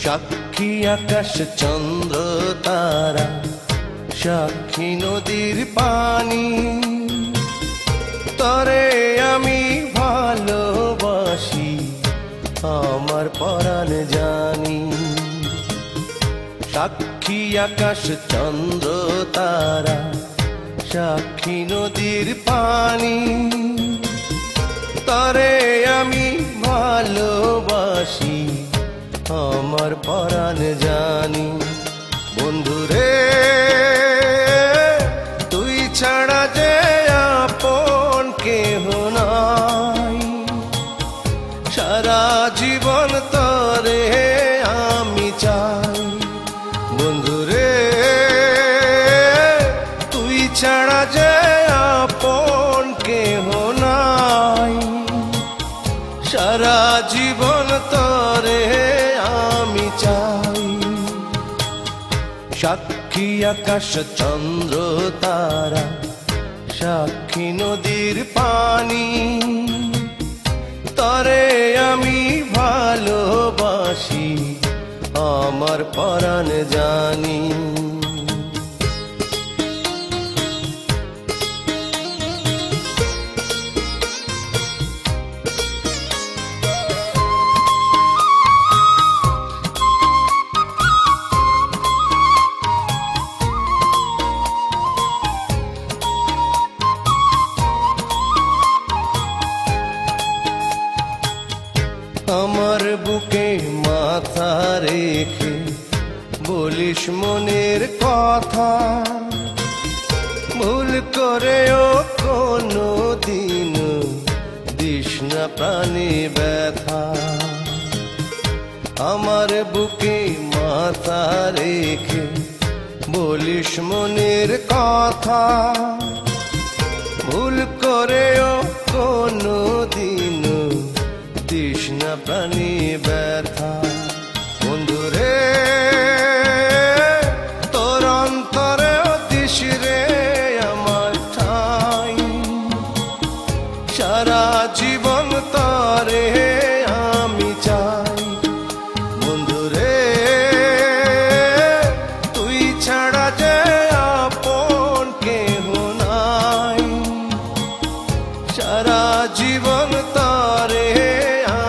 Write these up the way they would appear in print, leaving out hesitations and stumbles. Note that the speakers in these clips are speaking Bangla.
সাক্ষী আকাশ চন্দ্র তারা, সাক্ষী নদীর পানি, তরে আমি ভালোবাসি আমার পরাণ জানি। সাক্ষী আকাশ চন্দ্র তারা, সাক্ষী নদীর পানি, তরে আমি ভালোবাসি আমার পরাণ জানি। বন্ধুরে তুই ছাড়া যে আপন কেহ নাই, সারা জীবন তরে আমি চাই। বন্ধুরে তুই ছাড়া যে আপন কেহ নাই, সারা জীবন তরে আমি চাই। সাক্ষী আকাশ চন্দ্র তারা, সাক্ষী নদীর পানি, তরে আমি ভালোবাসি আমার পরাণ জানি। আমার বুকে মাথা রেখে বলিস মনের কথা, ভুল করেও কোনো দিন দিস না প্রাণে ব্যথা। আমার বুকে মাথা রেখে বলিস মনের কথা, ভুল করেও কোনো দিন দিস না প্রাণী ব্যথা। বন্ধুরে তোর অন্তরে দিস রে আমার ঠাই, সারা জীবন তরে আমি চাই। বন্ধুরে তুই ছাড়া যে আপন কেহ নাই, সারা জীবন তরে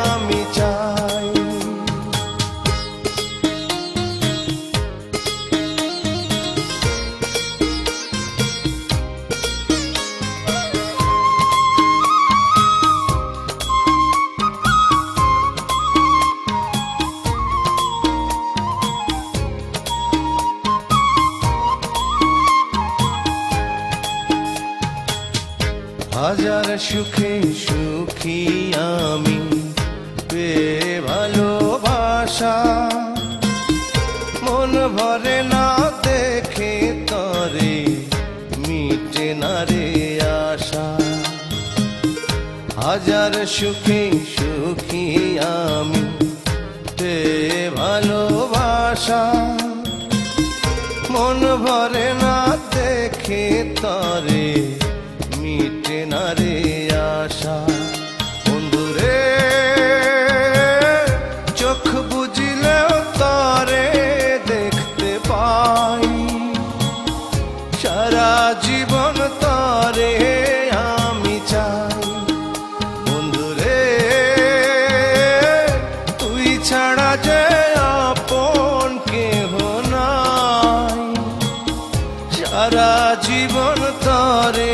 আমি চাই। হাজার সুখে সুখী আমি পেয়ে ভালোবাসা, মন ভরে না দেখে তরে মিটে না রে আশা। হাজার সুখে সুখী আমি পেয়ে ভালোবাসা, মন ভরে না দেখে তরে মিটে না রে আশা। বন্ধুরে চোখ বুঝিলেও তরে দেখতে পাই, সারা জীবন তরে আমি চাই। বন্ধুরে তুই ছাড়া যে আপন কেহ নাই, সারা জীবন তরে